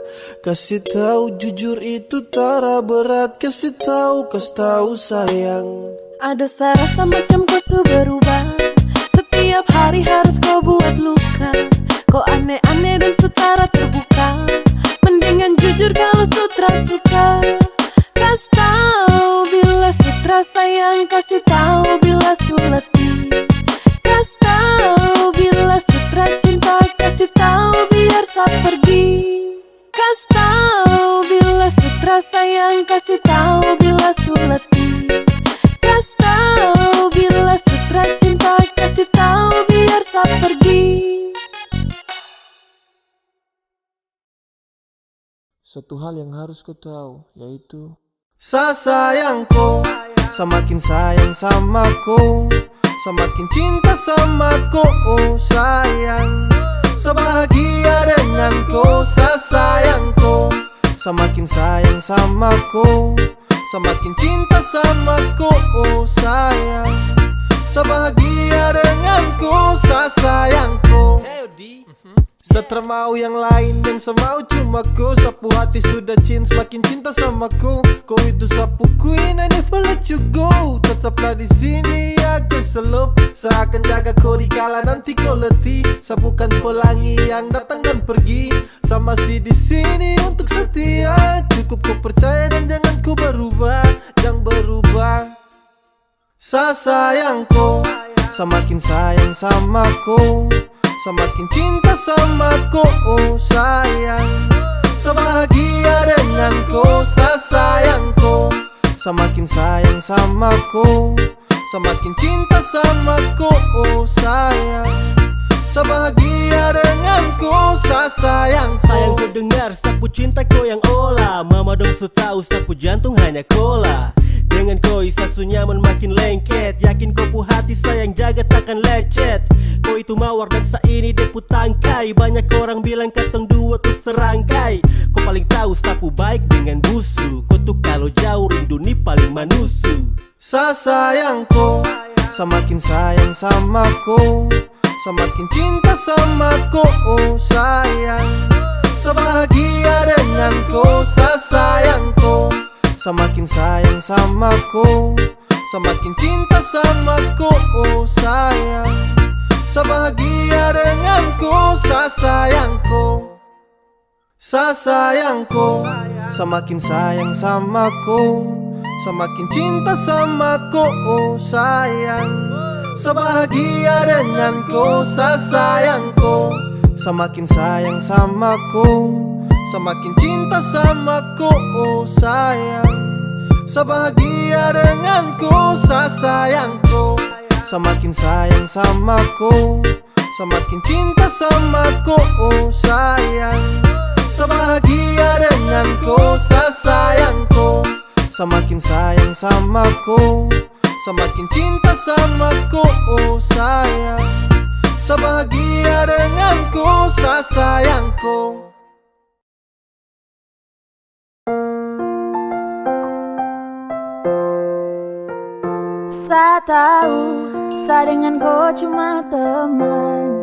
Kasih tahu jujur itu tara berat. Kasih tahu sayang. Ada rasa macam kau su berubah. Setiap hari harus kau buat luka. Kau aneh-aneh dan sutara terbuka. Mendingan jujur kalau sutra suka. Kasih tahu bila sutra sayang. Kasih tahu bila su letih. Kasih tahu bila sutra cinta. Kasih tahu biar sa pergi. tahu bila sutra sayang, kasih tahu bila suleti. Kasih tahu bila sutra cinta, kasih tahu biar saya pergi. Satu hal yang harus kau tahu, yaitu sayangku, semakin sayang sama kau, semakin cinta sama kau, oh sayang. Sebahagia dengan kau, sayangku, semakin sayang sama kau, semakin cinta sama kau, oh sayang. Sebahagia dengan kau, sayangku. Setelah mau yang lain dan semau cuma kau. Sapu hati sudah semakin cinta sama kau. Kau itu sapu queen, I never let you go. Tetaplah di sini, aku selove. Saya akan jaga kau di kala nanti kau letih. Saya bukan pelangi yang datang dan pergi. Saya masih di sini untuk setia. Cukup kau percaya dan jangan kau berubah, jangan berubah. Saya sayang kau, semakin sayang sama kau, semakin cinta sama kau, oh sayang. Sebahagia dengan kau, sayang kau, semakin sayang sama kau, semakin cinta sama kau, oh sayang. Sebahagia dengan kau, sayang kau. Sayang ku dengar sapu cinta kau yang olah. Mama dong su tahu sapu jantung hanya kola. Dengan kau sasu nyaman makin lengket. Yakin kau pu hati sayang jaga takkan lecet. Kau itu mawar dan sa ini depu tangkai. Banyak orang bilang katong dua tuh serangkai. Kau paling tahu sapu baik dengan busu. Kau tuh kalau jauh rindu nih paling manusu. Sayang kau, semakin sayang sama kau, semakin cinta sama kau, oh sayang. Sebahagia dengan kau, sayang kau, semakin sayang sama kau, semakin cinta sama kau, oh sayang. Sebahagia dengan kau, sayang kau. Sayang kau, semakin sayang sama kau, semakin cinta sama kau, oh sayang. Sebahagia dengan kau, sayang kau, semakin sayang sama kau, semakin cinta sama kau, oh sayang. Sebahagia dengan kau, sayang kau, semakin sayang sama kau, semakin cinta sama kau, oh sayang. Sebahagia dengan kau, sayang kau, semakin sayang sama kau, semakin cinta sama kau, oh sayang. Sebahagia dengan kau, sayang kau. Saya tahu, saya dengan kau cuma teman.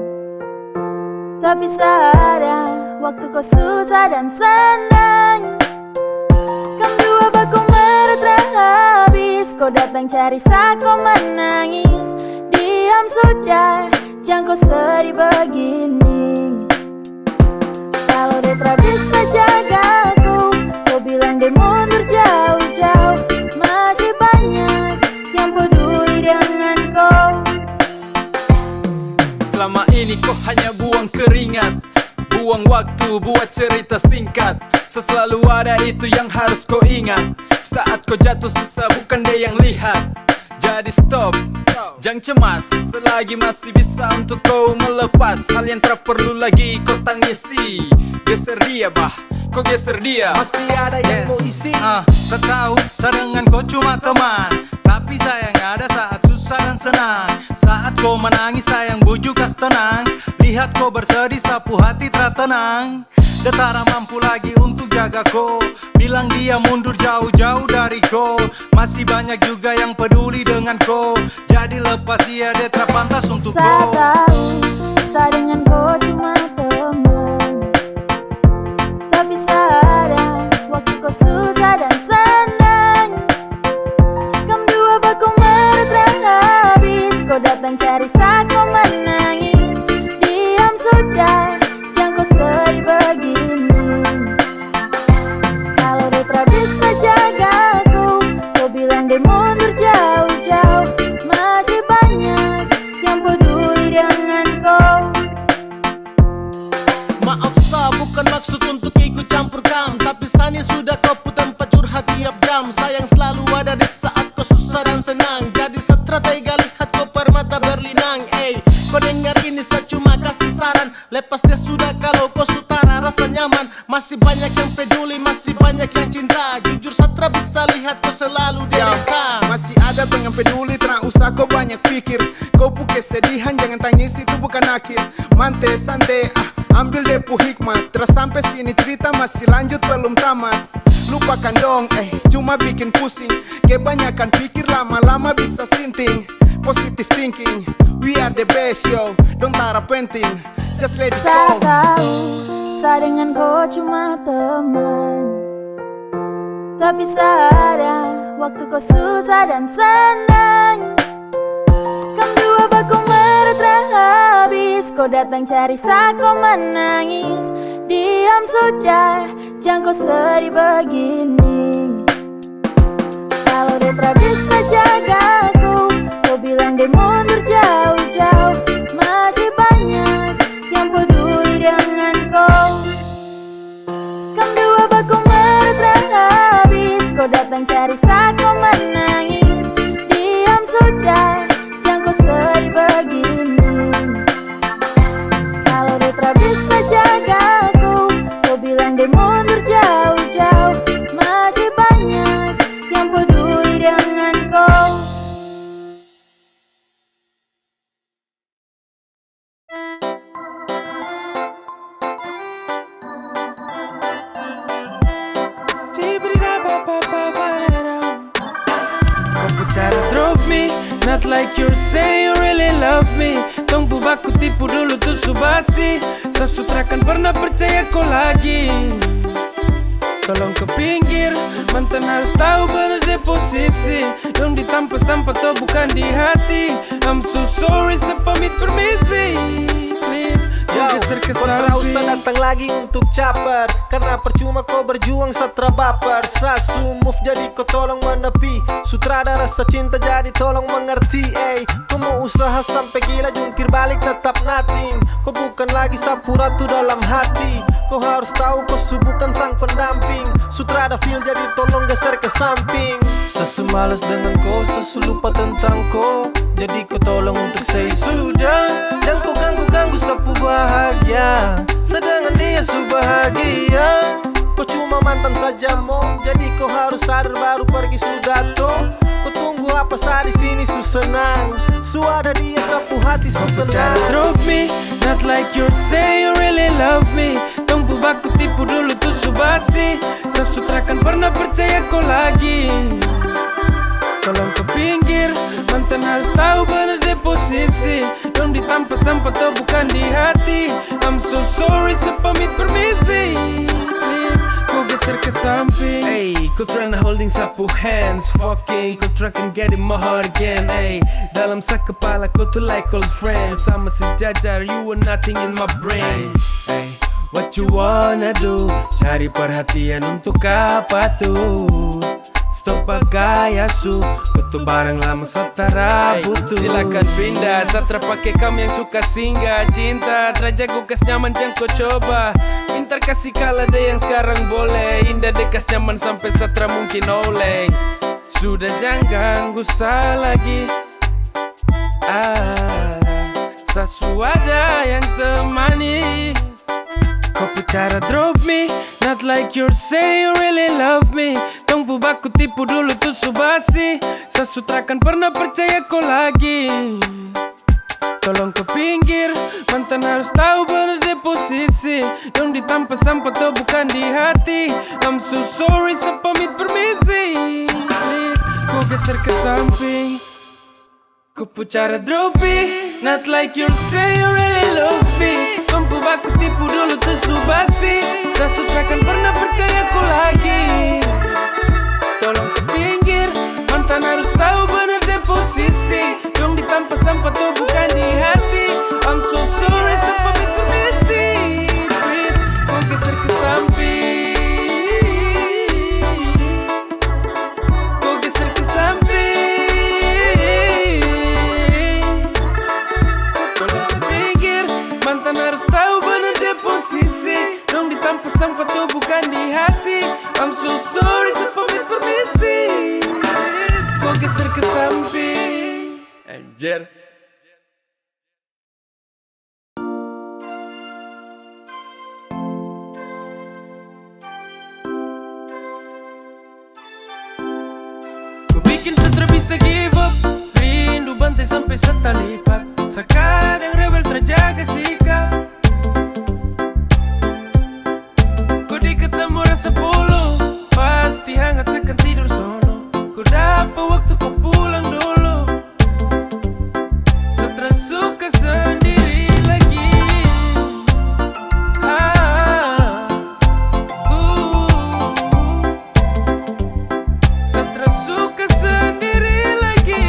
Tapi ada waktu kau susah dan senang. Kam dua baku meretrah habis. Kau datang cari saya, kau menangis. Diam sudah, jangan kau sedih begini. Kalau dia tak bisa jaga aku, kau bilang dia mundur jauh-jauh. Masih banyak yang peduli dengan kau. Selama ini kau hanya buang keringat, buang waktu buat cerita singkat. Selalu ada itu yang harus kau ingat. Saat kau jatuh susah bukan dia yang lihat. Jadi stop, jangan cemas. Selagi masih bisa untuk kau melepas hal yang tak perlu lagi kau tangisi. Geser dia bah, kau geser dia. Masih ada yang mau isi. Saya tahu, saya dengan kau cuma teman. Tapi sayang ada saat susah dan senang. Saat kau menangis sayang bujuk kas tenang. Lihat kau bersedih sapu hati tertenang. Dia tak mampu lagi untuk jaga kau. Bilang dia mundur jauh-jauh dari kau. Masih banyak juga yang peduli dengan kau. Jadi lepas dia tak pantas untuk kau. Saya tahu, saya dengan kau cuma teman. Tapi ada waktu kau susah dan senang. Kam dua baku meretrah habis. Kau datang cari saya, kau menangis. Diam sudah, jangan kau sedih begini. Kalau dia tak bisa jaga aku, kau bilang dia mundur jauh-jauh. Masih banyak yang peduli dengan kau. Maaf sa, bukan maksud untuk ikut campur setiap jam. Sayang selalu ada di saat kau susah dan senang. Jadi stratega lihat kau permata berlinang. Kau dengar ini saya cuma kasih saran. Lepas dia sudah kalau kau sutara rasa nyaman. Masih banyak yang peduli, masih banyak yang cinta. Jujur Satra bisa lihat kau selalu derita. Masih ada tuh yang peduli, tak usah kau banyak pikir. Kau pu kesedihan, jangan tangis itu bukan akhir. Mante santai, ambil depu hikmat. Terus sampai sini cerita masih lanjut belum tamat. Lupakan dong, cuma bikin pusing. Kebanyakan pikir lama-lama bisa sinting. Positive thinking, we are the best yo. Don't harap penting, just let it Saya go. tahu, saya dengan kau cuma teman. Tapi sadar, waktu kau susah dan senang. Kam dua bakung meretra habis. Kau datang cari saat kau menangis. Diam sudah, jangan kau sedih begini. Kalau dia tak bisa jagaku, kau bilang dia mundur jauh-jauh. Masih banyak yang peduli dengan kau. Kam dua bakung meretra habis. Kau datang cari saat kau menangis. Diam sudah, jangan kau sedih begini. Kalau dia tak bisa jagaku, kau bilang dia mundur jauh-jauh. Masih banyak yang peduli dengan kau. Kau cara drop me, not like you say you really love me. Tong bubaku tipu dulu tuh subasi. Sesutrakan pernah percaya kau lagi. Tolong ke pinggir, mantan harus tahu benar deh posisi. Dong ditampa sampah tuh bukan di hati. I'm so sorry, sepamit permisi. Please, kau geser ke Kau tak usah samping. datang lagi untuk caper. Karena percuma kau berjuang Satra baper. Sasu move jadi kau tolong menepi. Sutradara rasa cinta jadi tolong mengerti. Kau mau usaha sampai gila jungkir balik tetap nothing. Kau bukan lagi sapu ratu dalam hati. Kau harus tahu kau bukan sang pendamping. Sutradara feel jadi tolong geser ke samping. Sesu malas dengan kau, sesu lupa tentang kau. Jadi kau tolong untuk say sudah. Jangan kau ganggu-ganggu sapu bahagia. Sedangkan dia su bahagia. Kau cuma mantan saja mom. Jadi kau harus sadar baru pergi sudah toh. Kau tunggu apa saat di sini su senang. Su ada dia sapu hati su Cara tenang. drop me, not like you say you really love me. Tong bubaku tipu dulu tuh subasi. Sesutrakan pernah percaya kau lagi. Tolong ke pinggir, mantan harus tahu benar deh posisi. Dong ditampa sampah tuh bukan di hati. I'm so sorry, sepamit permisi. Please, kau geser ke samping. Kau tryna holding sapu hands. Fucking, kau tryna getting my heart again. Dalam sak kepala kau tuh like old friends. Sama sejajar, you were nothing in my brain. What you wanna do? Cari perhatian untuk apa tuh? Stop gaya su, betul barang lama Satra butuh. Silakan pindah, Satra pakai kamu yang suka singgah. Cinta, terjago kas nyaman jangan kau coba. Pintar kasih kalah deh yang sekarang boleh. Indah deh kas nyaman sampai Satra mungkin oleh. Sudah jangan gusah lagi. Sesu ada yang temani. Kau cara drop me, not like you say you really love me. Tong bubaku tipu dulu tuh subasi. Sesutrakan pernah percaya kau lagi. Tolong ke pinggir, mantan harus tahu benar deh posisi. Dong ditampa sampah tuh bukan di hati. I'm so sorry, sepamit permisi. Please, kau geser ke samping. Kau cara drop me, not like you say you really love me. Tong bubaku tipu dulu tuh subasi. Sesutrakan pernah percaya kau lagi. Tolong ke pinggir, mantan harus tahu benar deh posisi. Dong ditampa sampah tuh bukan di hati. I'm so sorry, sepamit permisi. Please, kau geser ke samping. Kau geser ke samping. Tolong ke pinggir, mantan harus tahu benar deh posisi. Dong ditampa sampah tuh bukan di hati. I'm so sorry. Jer. Ku bikin sutra bisa give up, rindu bantai sampai setalipat. Sekadang rebel terjaga sikap. Ku dekat sama rasa polo, pasti hangat sekan tidur sono. Ku dapat waktu kau pulang dulu. Setelah suka sendiri lagi. Setelah suka sendiri lagi.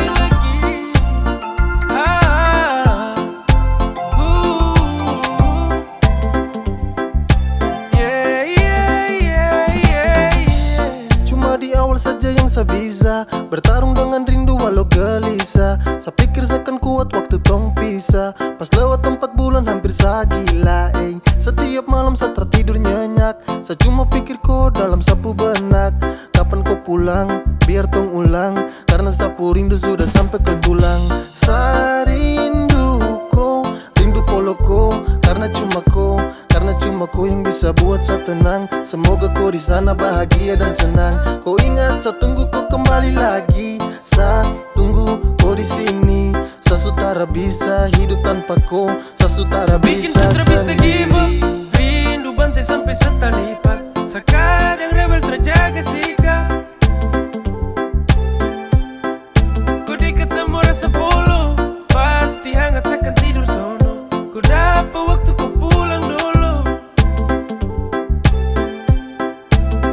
Cuma di awal saja yang saya bisa bertarung dengan rindu walau gelisah. Saya pikir seakan kuat waktu tong pisah. Pas lewat 4 bulan hampir saya gila. Setiap malam saya tertidur nyenyak. Saya cuma pikir kau dalam sapu benak. Kapan kau pulang, biar tong ulang. Karena sapu rindu sudah sampai ke tulang. Saya rindu kau, rindu polo kau. Karena cuma kau yang bisa buat saya tenang. Semoga kau di sana bahagia dan senang. Kau ingat saya tunggu kau kembali lagi. Saya tunggu kau di sini. Saya sutara bisa hidup tanpa kau. Saya sutara Bikin bisa sutra bisa give up, sendiri. rindu bantai sampai setalipat. Sekadang rebel terjaga sikap. Ku dekat sama rasa polo, pasti hangat sekan tidur sono. Ku dapat waktu kau pulang dulu.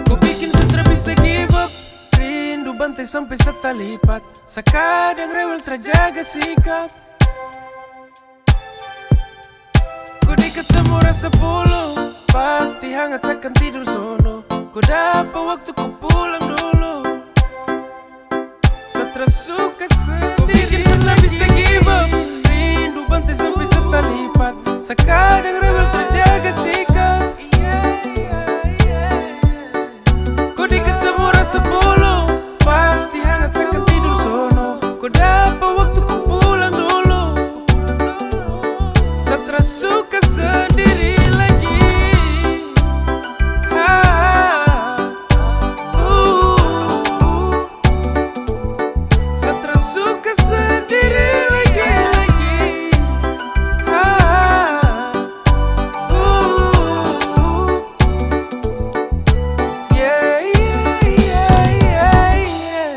Ku bikin sutra bisa give up, rindu bantai sampai setalipat. Sekadang rebel terjaga sikap. Ku dekat sama rasa polo, pasti hangat sekan tidur sono. Ku dapat waktu ku pulang dulu. Setelah suka sendiri. Ku bikin sutra bisa give up, rindu bantai sampai setalipat. Sekadang rebel terjaga sikap. Ku dekat sama rasa polo, pasti hangat sekan tidur sono. Ku dapat waktu ku pulang dulu. Setelah suka sendiri lagi. Setelah suka sendiri lagi. Yeah, yeah, yeah, yeah, yeah.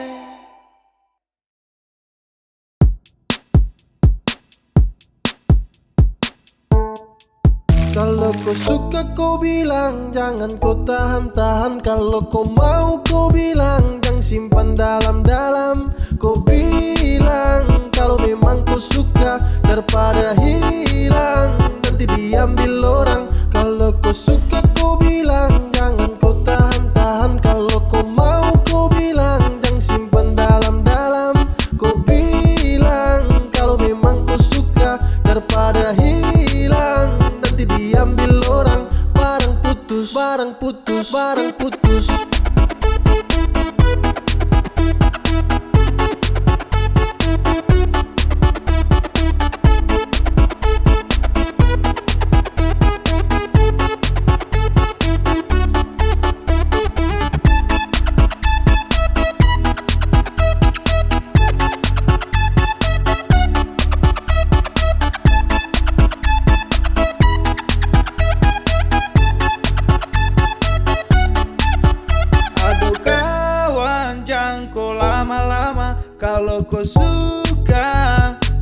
Kalau kau suka kau bilang, jangan kau tahan-tahan. Kalau kau mau kau bilang, jangan simpan dalam-dalam. Kau bilang kalau memang kau suka, daripada hilang nanti diambil orang. Kalau kau suka kau bilang, jangan kau tahan-tahan. Kalau kau mau kau bilang, jangan simpan dalam-dalam. Kau bilang kalau memang kau suka, daripada hilang nanti diambil orang. Barang putus, barang putus, barang putus. Aduh kawan, jangan kau lama-lama. Kalau kau suka,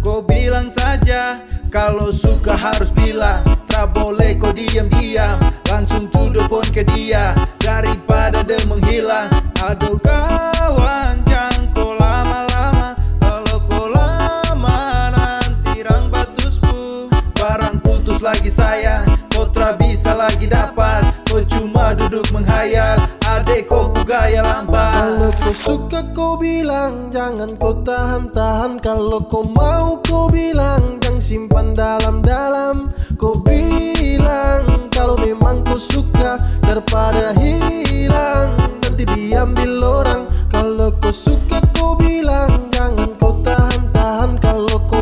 kau bilang saja. Kalau suka harus bilang, tak boleh kau diam-diam. Langsung to the point ke dia, daripada dia menghilang. Aduh kawan, jangan kau lama-lama. Kalau kau lama nanti rang batusku. Barang putus lagi sayang, kau tak bisa lagi dapat. Kau cuma duduk menghayal, adek kau gaya lambat. Kalau kau suka kau bilang, jangan kau tahan-tahan. Kalau kau mau kau bilang, jangan simpan dalam-dalam. Kau bilang kalau memang kau suka, daripada hilang nanti diambil orang. Kalau kau suka kau bilang, jangan kau tahan-tahan. Kalau kau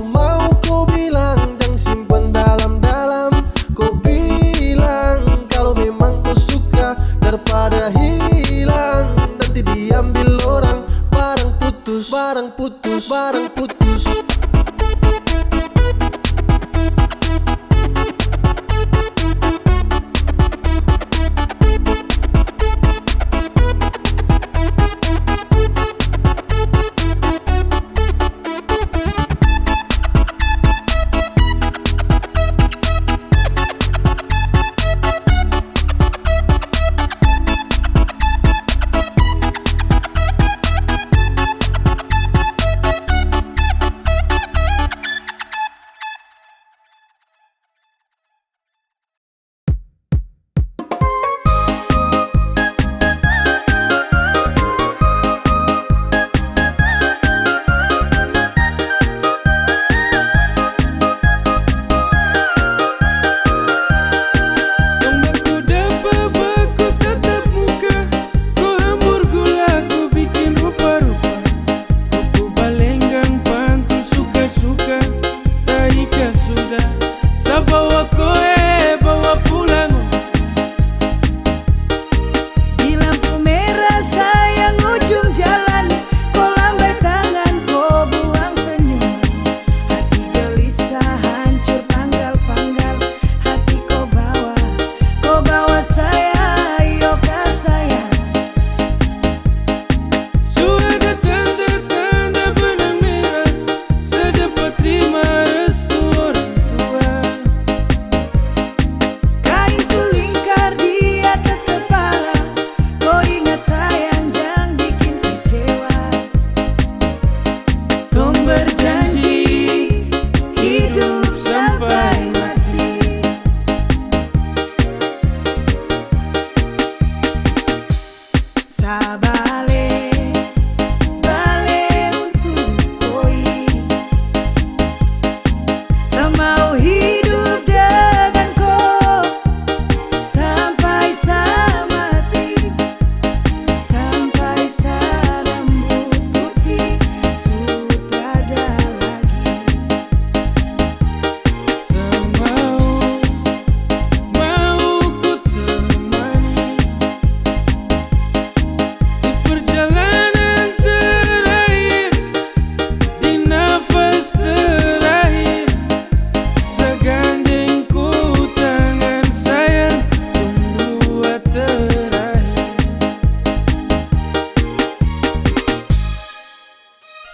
putus, barang putus, barang putus.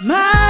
My